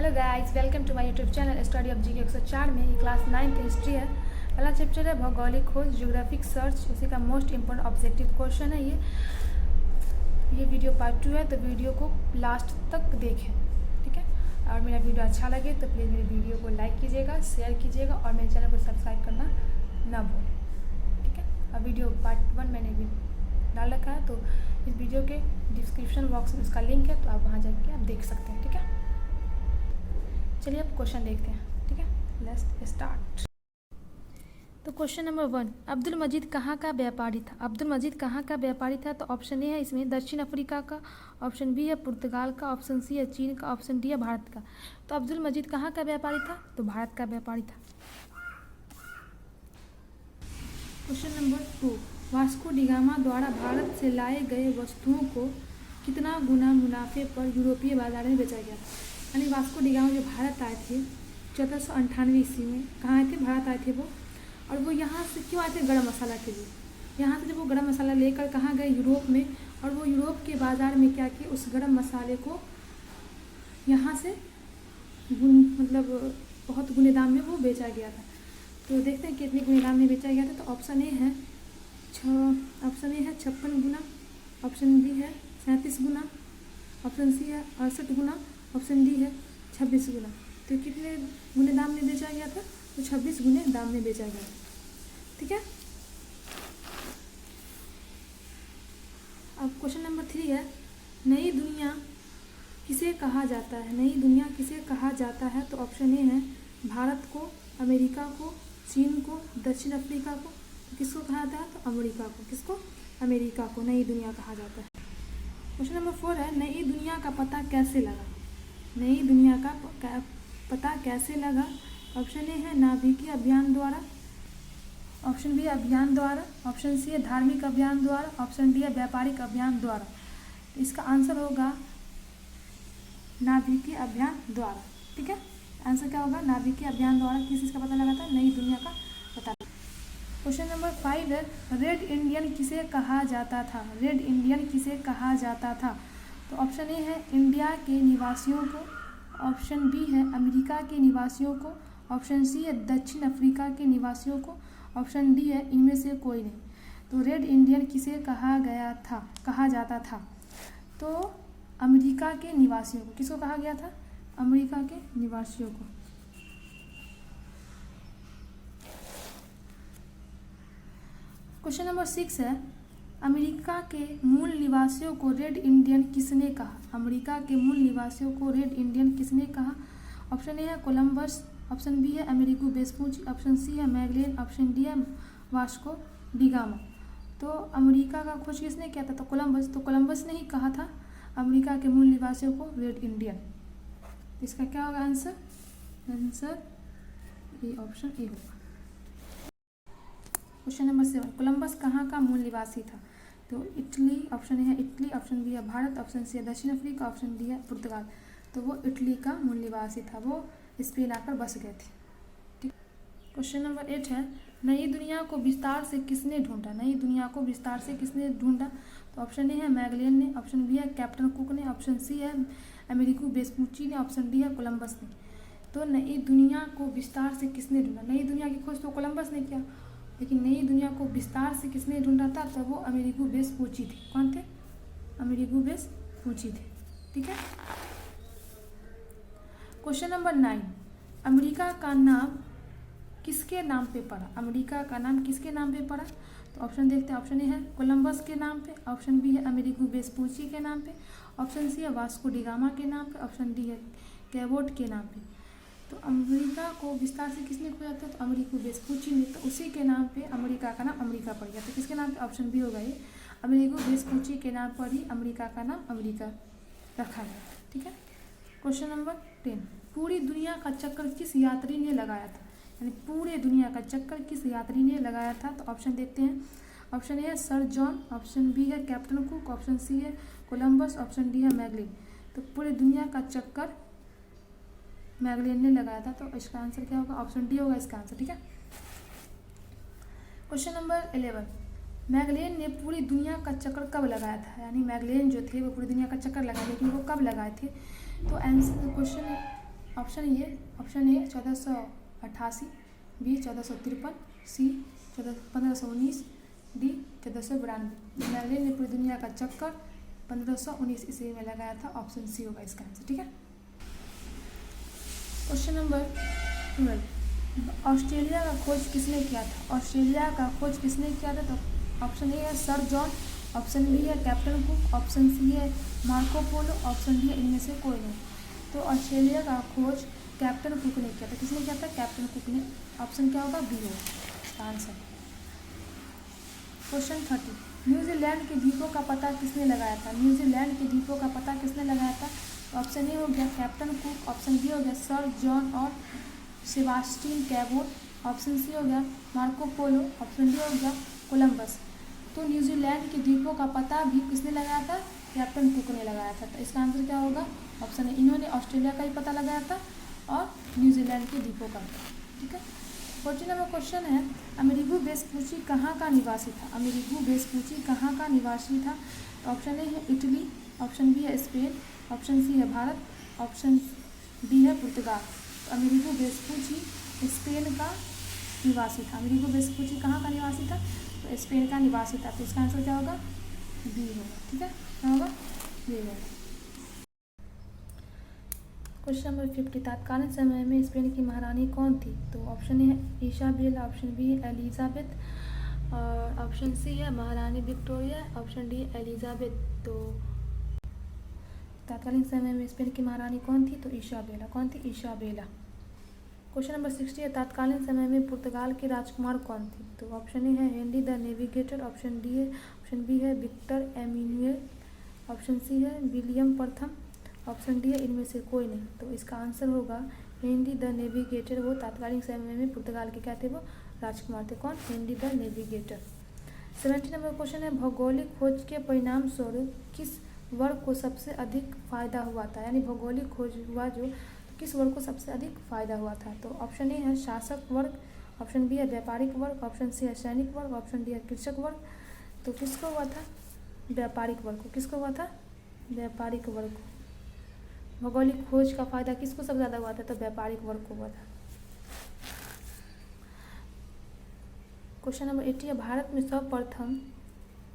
Hello guys, welcome to my YouTube channel study of GK 104 में। ये class 9 history है। पहला चैप्टर है भौगोलिक खोज, ज्योग्राफिक सर्च। इसी का मोस्ट इंपॉर्टेंट ऑब्जेक्टिव क्वेश्चन है ये वीडियो पार्ट 2 है, तो वीडियो को लास्ट तक देखें, ठीक है। और मेरा वीडियो अच्छा लगे तो प्लीज़ मेरे वीडियो को लाइक कीजिएगा, शेयर कीजिएगा और मेरे चैनल को सब्सक्राइब करना ना भूलें, ठीक है। और वीडियो पार्ट 1 मैंने भी डाल रखा है, तो इस वीडियो के डिस्क्रिप्शन बॉक्स में उसका लिंक है, तो आप वहाँ जाके आप देख सकते हैं, ठीक है। चलिए अब क्वेश्चन देखते हैं, ठीक है। Let's start. तो क्वेश्चन नंबर 1, अब्दुल मजीद कहाँ का व्यापारी था? अब्दुल मजीद कहाँ का व्यापारी था? तो ऑप्शन ए है इसमें दक्षिण अफ्रीका का, ऑप्शन बी है पुर्तगाल का, ऑप्शन सी है चीन का, ऑप्शन डी है भारत का। तो अब्दुल मजीद कहाँ का व्यापारी था? तो भारत का व्यापारी था। क्वेश्चन नंबर 2, वास्को डिगामा द्वारा भारत से लाए गए वस्तुओं को कितना गुना मुनाफे पर यूरोपीय बाजार में बेचा गया? यानी वास्को डिगामा जो भारत आए थे 1498 ईस्वी में, कहाँ आए थे? भारत आए थे वो। और वो यहाँ से क्यों आए थे? गरम मसाला के लिए। यहाँ से जब वो गरम मसाला लेकर कहाँ गए? यूरोप में। और वो यूरोप के बाज़ार में क्या किए? उस गरम मसाले को यहाँ से मतलब बहुत गुने दाम में वो बेचा गया था। तो देखते हैं कितने गुने दाम में बेचा गया था। तो ऑप्शन ए है 56 गुना, ऑप्शन बी है 37 गुना, ऑप्शन सी है 68 गुना, ऑप्शन डी है 26 गुना। तो कितने गुने दाम में बेचा गया था? तो 26 गुने दाम में बेचा गया था, ठीक है। अब क्वेश्चन नंबर 3 है, नई दुनिया किसे कहा जाता है? नई दुनिया किसे कहा जाता है? तो ऑप्शन ए है भारत को, अमेरिका को, चीन को, दक्षिण अफ्रीका को। किसको कहा जाता है? तो अमेरिका को। किसको? अमेरिका को नई दुनिया कहा जाता है। क्वेश्चन नंबर 4 है, नई दुनिया का पता कैसे लगा? नई दुनिया का पता कैसे लगा? ऑप्शन ए है नाभिकीय अभियान द्वारा, ऑप्शन बी अभियान द्वारा, ऑप्शन सी है धार्मिक अभियान द्वारा, ऑप्शन डी है व्यापारिक अभियान द्वारा। तो इसका आंसर होगा नाभिकीय अभियान द्वारा, ठीक है। आंसर क्या होगा? नाभिकीय अभियान द्वारा किस चीज़ का पता लगा था? नई दुनिया का पता। क्वेश्चन नंबर 5 है, रेड इंडियन किसे कहा जाता था? रेड इंडियन किसे कहा जाता था? तो ऑप्शन ए है इंडिया के निवासियों को, ऑप्शन बी है अमेरिका के निवासियों को, ऑप्शन सी है दक्षिण अफ्रीका के निवासियों को, ऑप्शन डी है इनमें से कोई नहीं। तो रेड इंडियन किसे कहा जाता था? तो अमेरिका के निवासियों को। किसको कहा गया था? अमेरिका के निवासियों को। क्वेश्चन नंबर 6 है, अमेरिका के मूल निवासियों को रेड इंडियन किसने कहा? अमेरिका के मूल निवासियों को रेड इंडियन किसने कहा? ऑप्शन ए है कोलंबस, ऑप्शन बी है अमेरिगो वेस्पुची, ऑप्शन सी है मैगलेन, ऑप्शन डी है वास्को डिगामा। तो अमेरिका का खोज किसने किया था? तो कोलंबस। तो कोलंबस ने ही कहा था अमेरिका के मूल निवासियों को रेड इंडियन। इसका क्या होगा आंसर? आंसर ये ऑप्शन ए होगा। क्वेश्चन नंबर 7, कोलंबस कहाँ का मूल निवासी था? तो इटली, ऑप्शन ए है इटली, ऑप्शन बी है भारत, ऑप्शन सी है दक्षिण अफ्रीका, ऑप्शन डी है पुर्तगाल। तो वो इटली का मूल निवासी था, वो स्पेन आकर बस गए थे, ठीक। क्वेश्चन नंबर 8 है, नई दुनिया को विस्तार से किसने ढूंढा? नई दुनिया को विस्तार से किसने ढूंढा? तो ऑप्शन ए है मैगलेन ने, ऑप्शन बी है कैप्टन कुक ने, ऑप्शन सी है अमेरिगो वेस्पुची ने, ऑप्शन डी है कोलंबस ने। तो नई दुनिया को विस्तार से किसने ढूंढा? नई दुनिया की खोज तो कोलंबस ने किया, लेकिन नई दुनिया को विस्तार से किसने ढूंढा था? तो वो अमेरिगो वेस्पुची थे। कौन थे? अमेरिगो वेस्पुची थे, ठीक है। क्वेश्चन नंबर 9, अमेरिका का नाम किसके नाम पे पड़ा? अमेरिका का नाम किसके नाम पे पड़ा? तो ऑप्शन देखते हैं। ऑप्शन ए है कोलंबस के नाम पे, ऑप्शन बी है अमेरिगो वेस्पुची के नाम पे, ऑप्शन सी है वास्को डिगामा के नाम पे, ऑप्शन डी है कैबोट के नाम पे। तो अमेरिका को विस्तार से किसने खोजा था? तो अमेरिगो वेस्पुची ने। तो उसी के नाम पे अमेरिका का नाम अमेरिका पड़ गया। तो किसके नाम पे? ऑप्शन बी होगा ये, अमेरिगो वेस्पुची के नाम पर ही अमेरिका का नाम अमेरिका रखा गया, ठीक है। क्वेश्चन नंबर 10, पूरी दुनिया का चक्कर किस यात्री ने लगाया था? यानी पूरे दुनिया का चक्कर किस यात्री ने लगाया था? तो ऑप्शन देखते हैं। ऑप्शन ए है सर जॉन, ऑप्शन बी है कैप्टन कुक, ऑप्शन सी है कोलंबस, ऑप्शन डी है मैगलेन। तो पूरे दुनिया का चक्कर मैगलेन ने लगाया था। तो इसका आंसर क्या होगा? ऑप्शन डी होगा इसका आंसर, ठीक है। क्वेश्चन नंबर 11, मैगलेन ने पूरी दुनिया का चक्कर कब लगाया था? यानी मैगलेन जो थे वो पूरी दुनिया का चक्कर लगाए, लेकिन वो कब लगाए थे? तो answer question option A 1488, B 1453, C 1519, D 1492। Galileo ने पूरी दुनिया का चक्कर 1519 ईस्वी में लगाया था। ऑप्शन सी होगा इसका आंसर। ठीक है, क्वेश्चन नंबर 12, ऑस्ट्रेलिया का खोज किसने किया था? ऑस्ट्रेलिया का खोज किसने किया था? तो ऑप्शन ए है सर जॉन, ऑप्शन बी है कैप्टन कुक, ऑप्शन सी है मार्को पोलो, ऑप्शन डी है इनमें से कोई नहीं। तो ऑस्ट्रेलिया का खोज कैप्टन कुक ने किया था। किसने किया था? कैप्टन कुक ने। ऑप्शन क्या होगा? बी होगा आंसर। क्वेश्चन 30, न्यूजीलैंड के द्वीपों का पता किसने लगाया था? न्यूजीलैंड के द्वीपों का पता किसने लगाया था? ऑप्शन ए हो गया कैप्टन कुक, ऑप्शन बी हो गया सर जॉन और सेबास्टियन कैबोट, ऑप्शन सी हो गया मार्को पोलो, ऑप्शन डी हो गया कोलंबस। तो न्यूजीलैंड के द्वीपों का पता भी किसने लगाया था? कैप्टन कुक ने लगाया था। तो इसका आंसर क्या होगा? ऑप्शन है, इन्होंने ऑस्ट्रेलिया का ही पता लगाया था और न्यूजीलैंड के द्वीपों का। ठीक है, 14 नंबर क्वेश्चन है, अमेरिगो वेस्पुची कहाँ का निवासी था? अमेरिगो वेस्पुची कहाँ का निवासी था? ऑप्शन ए है इटली, ऑप्शन बी है स्पेन, ऑप्शन सी है भारत, ऑप्शन डी है पुर्तगाल। तो अमेरिगो वेस्पुची स्पेन का निवासी था। अमेरिगो वेस्पुची कहाँ का निवासी था? तो स्पेन का निवासी था। तो इसका आंसर क्या होगा? बी होगा। ठीक है, क्या होगा? बी होगा। क्वेश्चन नंबर 50, तत्कालीन समय में स्पेन की महारानी कौन थी? तो ऑप्शन ए है इसाबेल, ऑप्शन बी है एलिजाबेथ, और ऑप्शन सी है महारानी विक्टोरिया, ऑप्शन डी एलिजाबेथ। तो तत्कालीन समय में स्पेन की महारानी कौन थी? तो इसाबेला। कौन थी? इसाबेला। क्वेश्चन नंबर 60 है, तत्कालीन समय में पुर्तगाल के राजकुमार कौन थे? तो ऑप्शन ए है Henry the navigator, option B है विक्टर एमिनुएल, ऑप्शन सी है विलियम प्रथम, ऑप्शन डी है इनमें से कोई नहीं। तो इसका आंसर होगा हेनरी द नेविगेटर। वो तत्कालीन समय में पुर्तगाल के क्या थे? वो राजकुमार थे। कौन? Henry the navigator. 70 number question है, भौगोलिक खोज के परिणाम स्वरूप किस वर्ग को सबसे अधिक फायदा हुआ था? यानी भौगोलिक खोज हुआ जो, तो किस वर्ग को सबसे अधिक फायदा हुआ था? तो ऑप्शन ए है शासक वर्ग, ऑप्शन बी है व्यापारिक वर्ग, ऑप्शन सी है सैनिक वर्ग, ऑप्शन डी है कृषक वर्ग। तो किसको हुआ था? व्यापारिक वर्ग को। किसको हुआ था? व्यापारिक वर्ग को। भौगोलिक खोज का फायदा किसको सबसे ज़्यादा हुआ था? तो व्यापारिक वर्ग को हुआ था। क्वेश्चन नंबर 80 है, भारत में सर्वप्रथम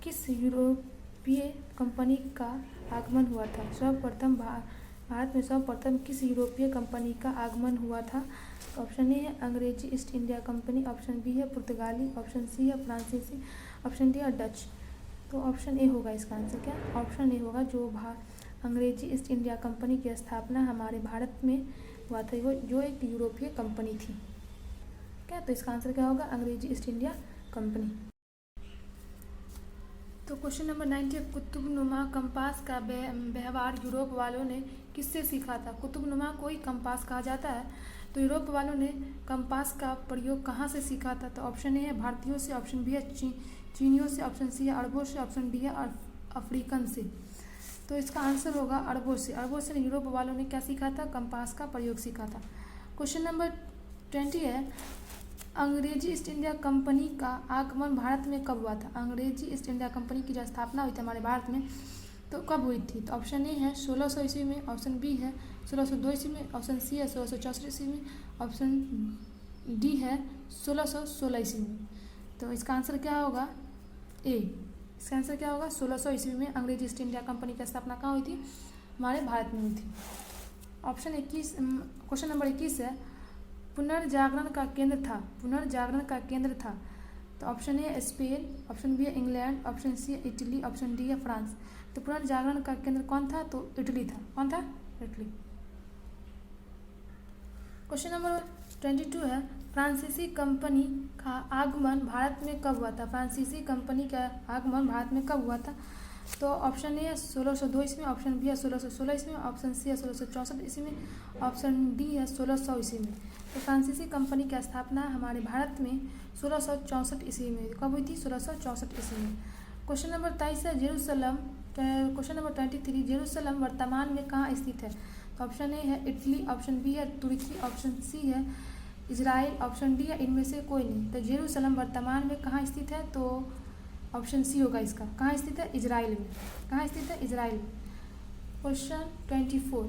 किस यूरोपीय कंपनी का आगमन हुआ था? भारत में सर्वप्रथम किस यूरोपीय कंपनी का आगमन हुआ था? तो ऑप्शन ए है अंग्रेजी East India company, option B है पुर्तगाली, ऑप्शन सी है फ्रांसीसी, ऑप्शन डी है डच। तो ऑप्शन ए होगा इसका आंसर। क्या? ऑप्शन ए होगा, जो अंग्रेजी ईस्ट इंडिया कंपनी की स्थापना हमारे भारत में हुआ था, वो जो एक यूरोपीय कंपनी थी। क्या? तो इसका आंसर क्या होगा? अंग्रेजी ईस्ट इंडिया कंपनी। तो क्वेश्चन नंबर 90, कुतुबनुमा कंपास का व्यवहार यूरोप वालों ने किससे सीखा था? कुतुबनुमा को ही कंपास कहा जाता है, तो यूरोप वालों ने कंपास का प्रयोग कहाँ से सीखा था? तो ऑप्शन ए है भारतीयों से, ऑप्शन बी है चीनियों से, ऑप्शन सी है अरबों से, ऑप्शन डी है अफ्रीकन से। तो इसका आंसर होगा अरबों से। अरबों से यूरोप वालों ने क्या सीखा था? कंपास का प्रयोग सीखा था। क्वेश्चन नंबर 20 है, अंग्रेजी ईस्ट इंडिया कंपनी का आगमन भारत में कब हुआ था? अंग्रेजी ईस्ट इंडिया कंपनी की जो स्थापना हुई थी हमारे भारत में, तो कब हुई थी? तो ऑप्शन ए है 1600 ईस्वी में, ऑप्शन बी है 1602 ईस्वी में, ऑप्शन सी है 1664 ईस्वी में, ऑप्शन डी है 1616 ईस्वी में। तो इसका आंसर क्या होगा? ए। इसका आंसर क्या होगा? 1600 ईस्वी में अंग्रेजी ईस्ट इंडिया कंपनी की स्थापना कहाँ हुई थी? हमारे भारत में हुई थी। ऑप्शन 21, क्वेश्चन नंबर 21 है, पुनर्जागरण का केंद्र था। पुनर्जागरण का केंद्र था। तो option A Spain, option B है इंग्लैंड, ऑप्शन सी है इटली, ऑप्शन डी है फ्रांस। तो पुनर्जागरण का केंद्र कौन था? तो इटली था। कौन था? इटली। क्वेश्चन नंबर 22 है, फ्रांसीसी कंपनी का आगमन भारत में कब हुआ था? फ्रांसीसी कंपनी का आगमन भारत में कब हुआ था? तो ऑप्शन ए है 1602 ईस्वी में, ऑप्शन बी है 1616 ईस्वी में, ऑप्शन सी है 1664 ईस्वी में, ऑप्शन डी है 1600 ईस्वी में। तो फ्रांसीसी कंपनी की स्थापना हमारे भारत में 1664 ईस्वी में कब हुई थी? 1664 ईस्वी में। क्वेश्चन नंबर 23 है, जेरूसलम। क्वेश्चन नंबर 23, जेरूसलम वर्तमान में कहाँ स्थित है? तो ऑप्शन ए है इटली, ऑप्शन बी है तुर्की, ऑप्शन सी है इजराइल, ऑप्शन डी है इनमें से कोई नहीं। तो जेरूसलम वर्तमान में कहाँ स्थित है? तो ऑप्शन सी होगा इसका। कहाँ स्थित है? इजराइल में। कहाँ स्थित है? इजराइल में। क्वेश्चन 24,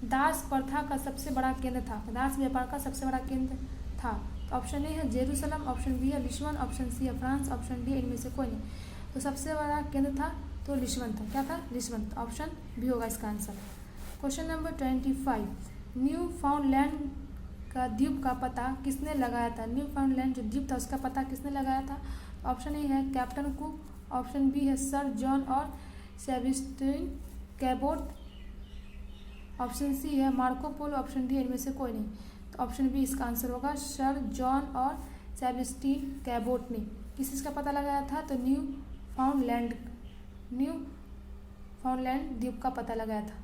दास प्रथा का सबसे बड़ा केंद्र था? दास व्यापार का सबसे बड़ा केंद्र था? तो ऑप्शन ए है जेरूसलम, ऑप्शन बी है लिस्बन, ऑप्शन सी है फ्रांस, ऑप्शन डी इनमें से कोई नहीं। तो सबसे बड़ा केंद्र था तो लिस्बन था। क्या था? लिस्बन। तो ऑप्शन बी होगा इसका आंसर। क्वेश्चन नंबर 25, न्यू फाउंडलैंड का द्वीप का पता किसने लगाया था? न्यू फाउंडलैंड जो द्वीप था उसका पता किसने लगाया था? ऑप्शन ए है कैप्टन कुक, ऑप्शन बी है सर जॉन और सेबेस्टियन कैबोट, ऑप्शन सी है मार्को पोलो, ऑप्शन डी इनमें से कोई नहीं। तो ऑप्शन बी इसका आंसर होगा, सर जॉन और सेबेस्टियन कैबोट ने किस चीज़ का पता लगाया था? तो न्यू फाउंडलैंड द्वीप का पता लगाया था।